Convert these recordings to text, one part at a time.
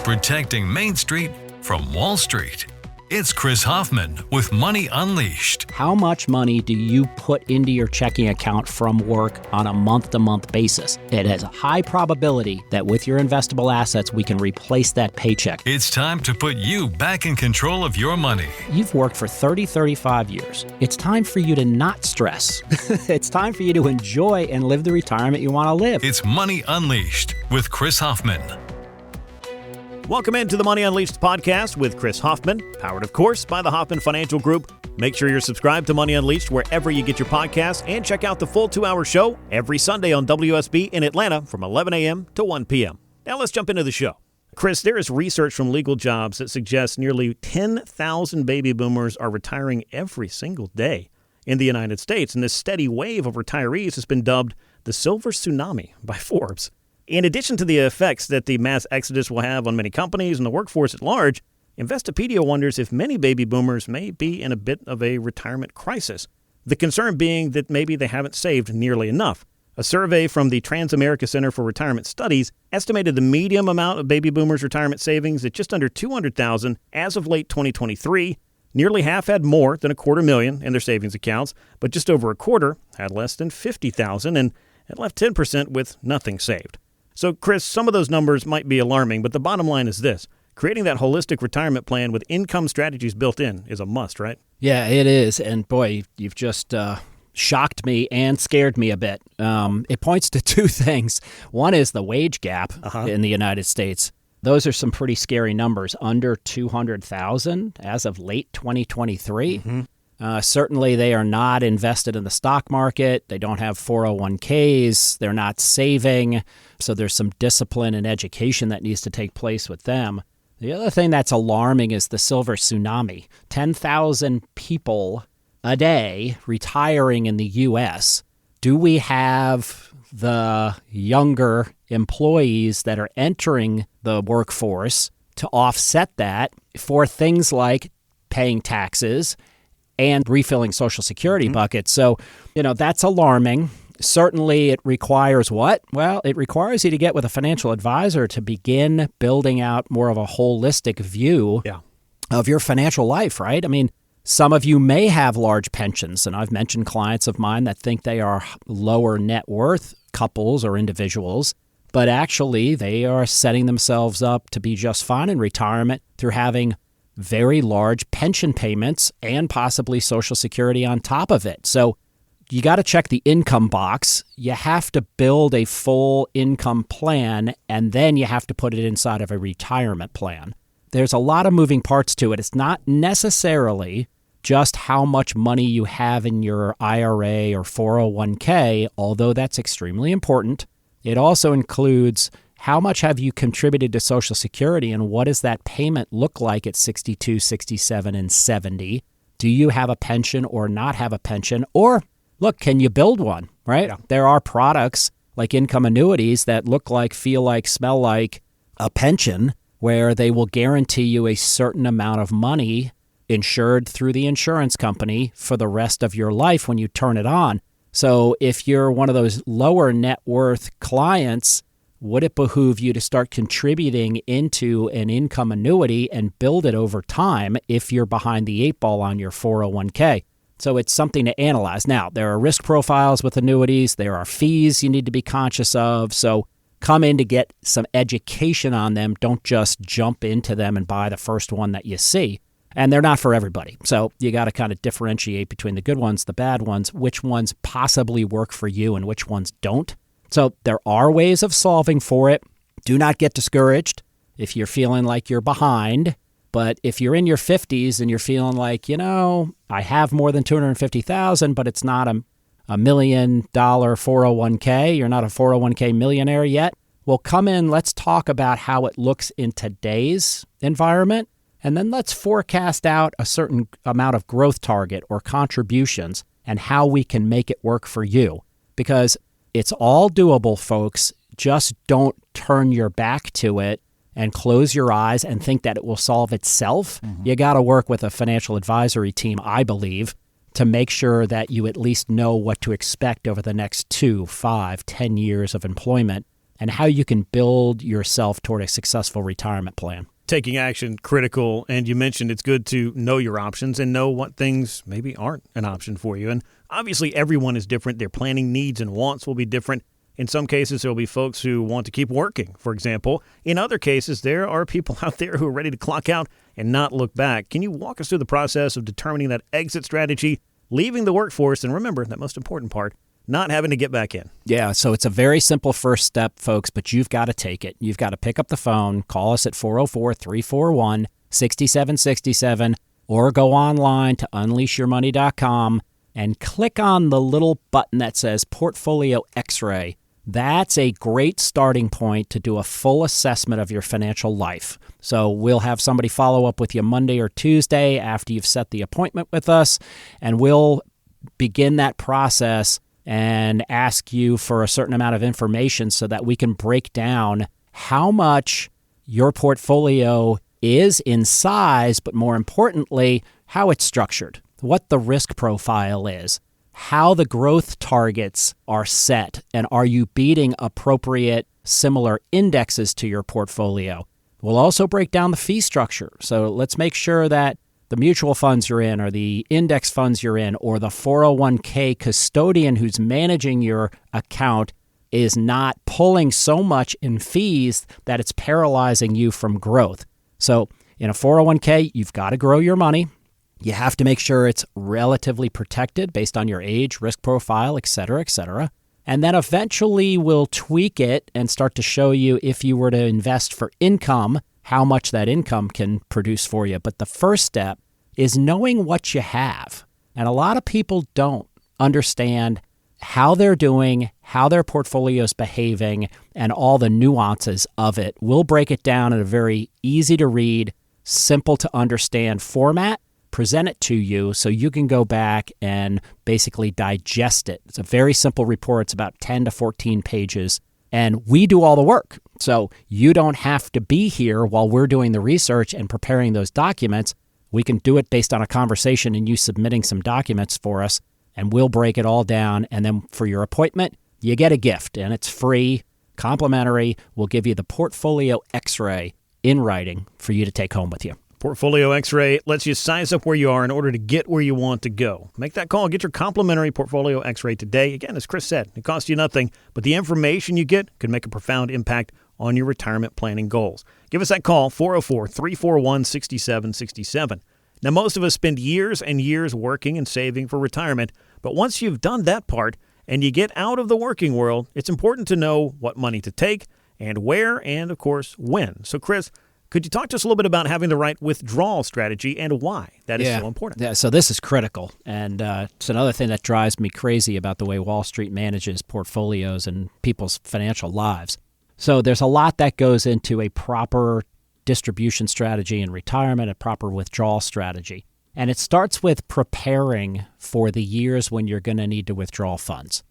protecting Main Street from Wall Street. It's Chris Hoffman with Money Unleashed. How much money do you put into your checking account from work on a month-to-month basis? It has a high probability that with your investable assets, we can replace that paycheck. It's time to put you back in control of your money. You've worked for 35 years. It's time for you to not stress. It's time for you to enjoy and live the retirement you want to live. It's Money Unleashed with Chris Hoffman. Welcome into the Money Unleashed podcast with Chris Hoffman, powered, of course, by the Hoffman Financial Group. Make sure you're subscribed to Money Unleashed wherever you get your podcasts, and check out the full 2-hour show every Sunday on WSB in Atlanta from 11 a.m. to 1 p.m. Now let's jump into the show. Chris, there is research from Legal Jobs that suggests nearly 10,000 baby boomers are retiring every single day in the United States, and this steady wave of retirees has been dubbed the Silver Tsunami by Forbes. In addition to the effects that the mass exodus will have on many companies and the workforce at large, Investopedia wonders if many baby boomers may be in a bit of a retirement crisis. The concern being that maybe they haven't saved nearly enough. A survey from the Trans-America Center for Retirement Studies estimated the median amount of baby boomers' retirement savings at just under $200,000 as of late 2023. Nearly half had more than $250,000 in their savings accounts, but just over a quarter had less than $50,000, and it left 10% with nothing saved. So, Chris, some of those numbers might be alarming, but the bottom line is this. Creating that holistic retirement plan with income strategies built in is a must, right? Yeah, it is. And boy, you've just shocked me and scared me a bit. It points to two things. One is the wage gap in the United States. Those are some pretty scary numbers, under 200,000 as of late 2023. Certainly, they are not invested in the stock market. They don't have 401ks. They're not saving. So there's some discipline and education that needs to take place with them. The other thing that's alarming is the silver tsunami. 10,000 people a day retiring in the U.S. Do we have the younger employees that are entering the workforce to offset that for things like paying taxes and refilling Social Security buckets? So, that's alarming. Certainly, it requires what? Well, it requires you to get with a financial advisor to begin building out more of a holistic view of your financial life, right? I mean, some of you may have large pensions, and I've mentioned clients of mine that think they are lower net worth couples or individuals, but actually they are setting themselves up to be just fine in retirement through having very large pension payments and possibly Social Security on top of it. So you got to check the income box. You have to build a full income plan, and then you have to put it inside of a retirement plan. There's a lot of moving parts to it. It's not necessarily just how much money you have in your IRA or 401k, although that's extremely important. It also includes how much have you contributed to Social Security, and what does that payment look like at 62, 67, and 70? Do you have a pension or not have a pension? Or, look, can you build one, right? Yeah. There are products like income annuities that look like, feel like, smell like a pension, where they will guarantee you a certain amount of money insured through the insurance company for the rest of your life when you turn it on. So if you're one of those lower net worth clients, would it behoove you to start contributing into an income annuity and build it over time if you're behind the eight ball on your 401k? So it's something to analyze. Now, there are risk profiles with annuities. There are fees you need to be conscious of. So come in to get some education on them. Don't just jump into them and buy the first one that you see. And they're not for everybody. So you got to kind of differentiate between the good ones, the bad ones, which ones possibly work for you and which ones don't. So there are ways of solving for it. Do not get discouraged if you're feeling like you're behind. But if you're in your 50s and you're feeling like, I have more than $250,000, but it's not a $1 million 401k, you're not a 401k millionaire yet, well, come in, let's talk about how it looks in today's environment, and then let's forecast out a certain amount of growth target or contributions and how we can make it work for you. Because it's all doable, folks. Just don't turn your back to it and close your eyes and think that it will solve itself. You got to work with a financial advisory team, I believe, to make sure that you at least know what to expect over the next 2, 5, 10 years of employment and how you can build yourself toward a successful retirement plan. Taking action, critical. And you mentioned it's good to know your options and know what things maybe aren't an option for you. And obviously everyone is different. Their planning needs and wants will be different. In some cases, there will be folks who want to keep working, for example. In other cases, there are people out there who are ready to clock out and not look back. Can you walk us through the process of determining that exit strategy, leaving the workforce, and remember, that most important part, not having to get back in? Yeah, so it's a very simple first step, folks, but you've got to take it. You've got to pick up the phone, call us at 404-341-6767, or go online to unleashyourmoney.com and click on the little button that says Portfolio X-Ray. That's a great starting point to do a full assessment of your financial life. So we'll have somebody follow up with you Monday or Tuesday after you've set the appointment with us, and we'll begin that process and ask you for a certain amount of information so that we can break down how much your portfolio is in size, but more importantly, how it's structured, what the risk profile is, how the growth targets are set, and are you beating appropriate similar indexes to your portfolio. We'll also break down the fee structure. So let's make sure that the mutual funds you're in, or the index funds you're in, or the 401k custodian who's managing your account is not pulling so much in fees that it's paralyzing you from growth. So in a 401k, you've got to grow your money. You have to make sure it's relatively protected based on your age, risk profile, et cetera, et cetera. And then eventually we'll tweak it and start to show you, if you were to invest for income, how much that income can produce for you. But the first step is knowing what you have. And a lot of people don't understand how they're doing, how their portfolio is behaving, and all the nuances of it. We'll break it down in a very easy to read, simple to understand format, present it to you so you can go back and basically digest it. It's a very simple report. It's about 10 to 14 pages, and we do all the work. So you don't have to be here while we're doing the research and preparing those documents. We can do it based on a conversation and you submitting some documents for us, and we'll break it all down. And then for your appointment, you get a gift, and it's free, complimentary. We'll give you the Portfolio X-Ray in writing for you to take home with you. Portfolio X-Ray lets you size up where you are in order to get where you want to go. Make that call. Get your complimentary Portfolio X-Ray today. Again, as Chris said, it costs you nothing, but the information you get can make a profound impact on your retirement planning goals. Give us that call, 404-341-6767. Now, most of us spend years and years working and saving for retirement, but once you've done that part and you get out of the working world, it's important to know what money to take and where and, of course, when. So, Chris, could you talk to us a little bit about having the right withdrawal strategy and why that is so important? Yeah, so this is critical, and it's another thing that drives me crazy about the way Wall Street manages portfolios and people's financial lives. So there's a lot that goes into a proper distribution strategy in retirement, a proper withdrawal strategy. And it starts with preparing for the years when you're going to need to withdraw funds.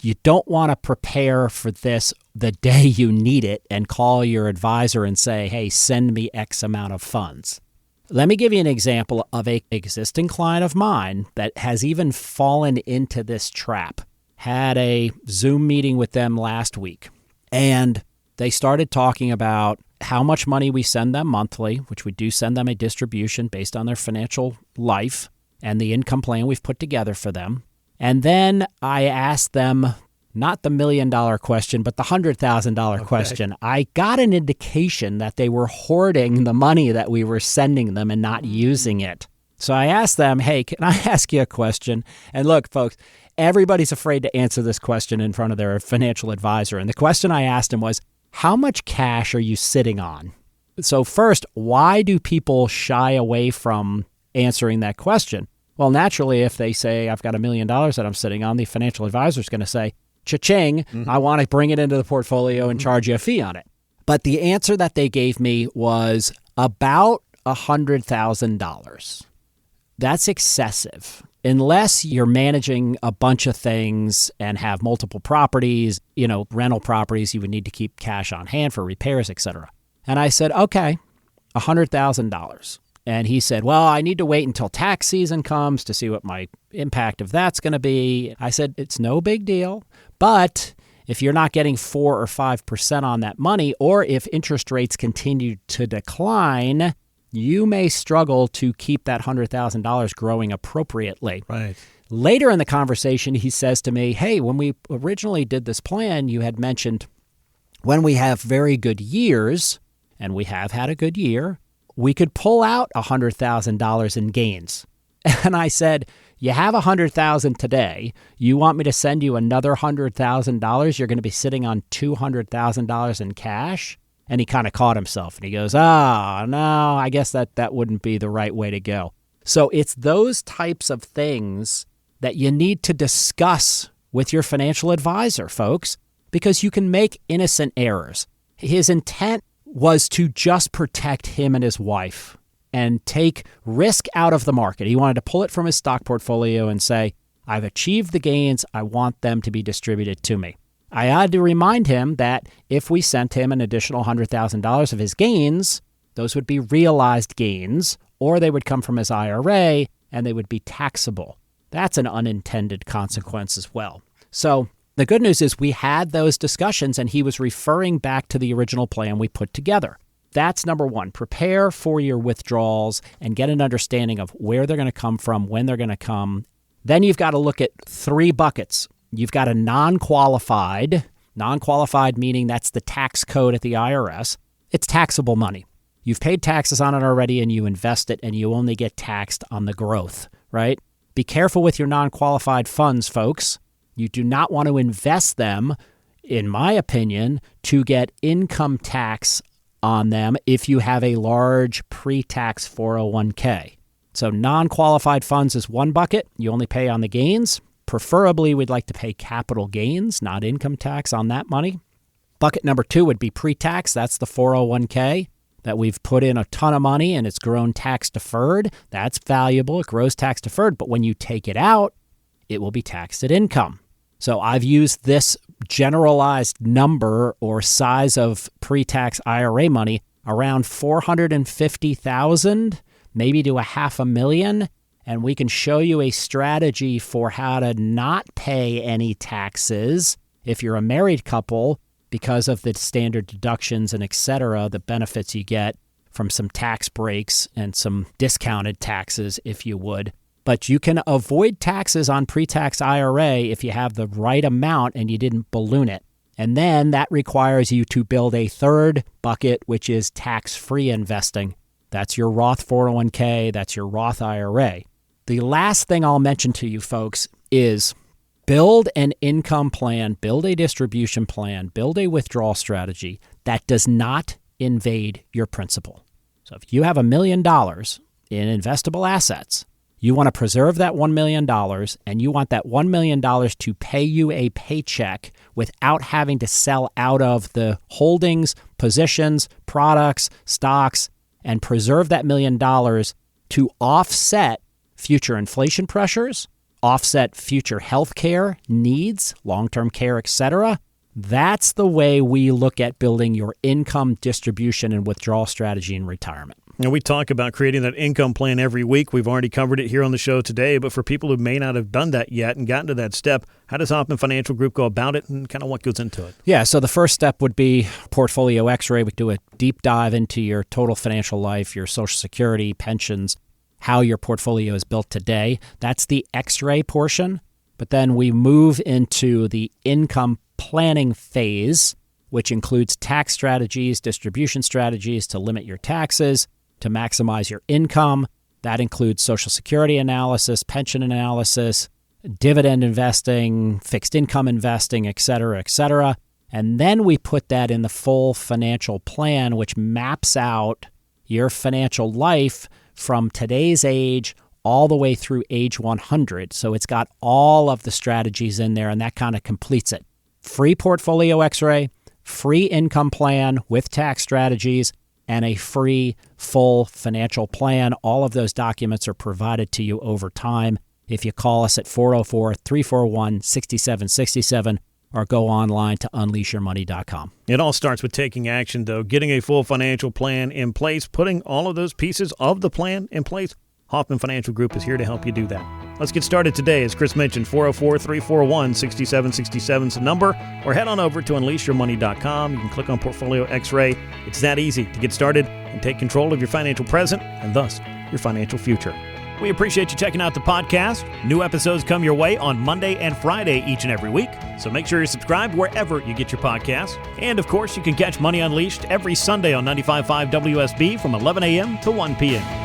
You don't want to prepare for this the day you need it and call your advisor and say, hey, send me X amount of funds. Let me give you an example of an existing client of mine that has even fallen into this trap. Had a Zoom meeting with them last week, and they started talking about how much money we send them monthly, which we do send them a distribution based on their financial life and the income plan we've put together for them. And then I asked them, not the $1 million question, but the $100,000 question. I got an indication that they were hoarding the money that we were sending them and not using it. So I asked them, hey, can I ask you a question? And look, folks, everybody's afraid to answer this question in front of their financial advisor. And the question I asked him was, how much cash are you sitting on? So first, why do people shy away from answering that question? Well, naturally, if they say, I've got $1 million that I'm sitting on, the financial advisor is going to say, cha-ching, I want to bring it into the portfolio and charge you a fee on it. But the answer that they gave me was about $100,000. That's excessive. Unless you're managing a bunch of things and have multiple properties, rental properties, you would need to keep cash on hand for repairs, etc. And I said, okay, $100,000. And he said, well, I need to wait until tax season comes to see what my impact of that's going to be. I said, it's no big deal, but if you're not getting 4 or 5% on that money, or if interest rates continue to decline, you may struggle to keep that $100,000 growing appropriately. Right. Later in the conversation, he says to me, hey, when we originally did this plan, you had mentioned when we have very good years, and we have had a good year, we could pull out $100,000 in gains. And I said, you have $100,000 today. You want me to send you another $100,000? You're going to be sitting on $200,000 in cash? And he kind of caught himself and he goes, no, I guess that wouldn't be the right way to go. So it's those types of things that you need to discuss with your financial advisor, folks, because you can make innocent errors. His intent was to just protect him and his wife and take risk out of the market. He wanted to pull it from his stock portfolio and say, I've achieved the gains. I want them to be distributed to me. I had to remind him that if we sent him an additional $100,000 of his gains, those would be realized gains, or they would come from his IRA and they would be taxable. That's an unintended consequence as well. So the good news is we had those discussions and he was referring back to the original plan we put together. That's number one. Prepare for your withdrawals and get an understanding of where they're going to come from, when they're going to come. Then you've got to look at 3 buckets. You've got a non-qualified meaning that's the tax code at the IRS. It's taxable money. You've paid taxes on it already and you invest it and you only get taxed on the growth, right? Be careful with your non-qualified funds, folks. You do not want to invest them, in my opinion, to get income tax on them if you have a large pre-tax 401k. So non-qualified funds is one bucket. You only pay on the gains. Preferably, we'd like to pay capital gains, not income tax on that money. Bucket number 2 would be pre-tax. That's the 401k that we've put in a ton of money and it's grown tax deferred. That's valuable. It grows tax deferred. But when you take it out, it will be taxed at income. So I've used this generalized number or size of pre-tax IRA money around $450,000, maybe to $500,000. And we can show you a strategy for how to not pay any taxes if you're a married couple because of the standard deductions and et cetera, the benefits you get from some tax breaks and some discounted taxes, if you would. But you can avoid taxes on pre-tax IRA if you have the right amount and you didn't balloon it. And then that requires you to build a 3rd bucket, which is tax-free investing. That's your Roth 401k, that's your Roth IRA. The last thing I'll mention to you folks is build an income plan, build a distribution plan, build a withdrawal strategy that does not invade your principal. So if you have $1 million in investable assets, you want to preserve that $1 million and you want that $1 million to pay you a paycheck without having to sell out of the holdings, positions, products, stocks, and preserve that $1 million to offset future inflation pressures, offset future healthcare needs, long-term care, etc. That's the way we look at building your income distribution and withdrawal strategy in retirement. And we talk about creating that income plan every week. We've already covered it here on the show today, but for people who may not have done that yet and gotten to that step, how does Hoffman Financial Group go about it and kind of what goes into it? Yeah, so the first step would be portfolio x-ray. We do a deep dive into your total financial life, your Social Security, pensions, how your portfolio is built today. That's the x-ray portion. But then we move into the income planning phase, which includes tax strategies, distribution strategies to limit your taxes, to maximize your income. That includes Social Security analysis, pension analysis, dividend investing, fixed income investing, et cetera, et cetera. And then we put that in the full financial plan, which maps out your financial life from today's age all the way through age 100. So it's got all of the strategies in there, and that kind of completes it. Free portfolio x-ray, free income plan with tax strategies, and a free full financial plan. All of those documents are provided to you over time if you call us at 404-341-6767 or go online to unleashyourmoney.com. It all starts with taking action, though, getting a full financial plan in place, putting all of those pieces of the plan in place. Hoffman Financial Group is here to help you do that. Let's get started today. As Chris mentioned, 404-341-6767 is the number, or head on over to unleashyourmoney.com. You can click on Portfolio X-Ray. It's that easy to get started and take control of your financial present and thus your financial future. We appreciate you checking out the podcast. New episodes come your way on Monday and Friday each and every week, so make sure you're subscribed wherever you get your podcasts. And, of course, you can catch Money Unleashed every Sunday on 95.5 WSB from 11 a.m. to 1 p.m.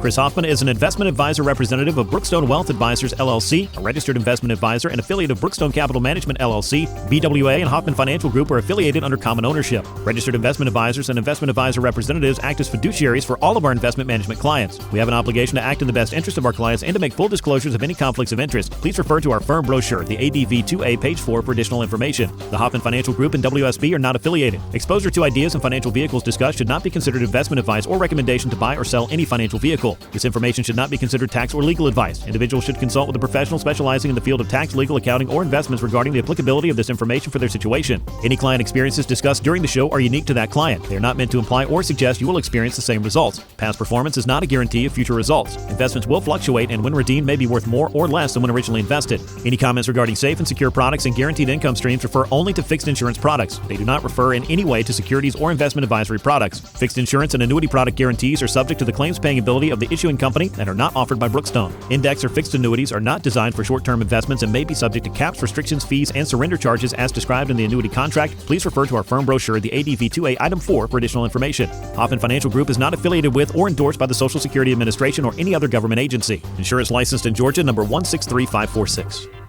Chris Hoffman is an investment advisor representative of Brookstone Wealth Advisors, LLC, a registered investment advisor and affiliate of Brookstone Capital Management, LLC. BWA and Hoffman Financial Group are affiliated under common ownership. Registered investment advisors and investment advisor representatives act as fiduciaries for all of our investment management clients. We have an obligation to act in the best interest of our clients and to make full disclosures of any conflicts of interest. Please refer to our firm brochure, the ADV 2A, page 4, for additional information. The Hoffman Financial Group and WSB are not affiliated. Exposure to ideas and financial vehicles discussed should not be considered investment advice or recommendation to buy or sell any financial vehicle. This information should not be considered tax or legal advice. Individuals should consult with a professional specializing in the field of tax, legal, accounting, or investments regarding the applicability of this information for their situation. Any client experiences discussed during the show are unique to that client. They are not meant to imply or suggest you will experience the same results. Past performance is not a guarantee of future results. Investments will fluctuate, and when redeemed may be worth more or less than when originally invested. Any comments regarding safe and secure products and guaranteed income streams refer only to fixed insurance products. They do not refer in any way to securities or investment advisory products. Fixed insurance and annuity product guarantees are subject to the claims-paying ability of the issuing company and are not offered by Brookstone. Index or fixed annuities are not designed for short-term investments and may be subject to caps, restrictions, fees, and surrender charges as described in the annuity contract. Please refer to our firm brochure, the ADV 2A, item 4, for additional information. Hoffman Financial Group is not affiliated with or endorsed by the Social Security Administration or any other government agency. Insurance licensed in Georgia, number 163546.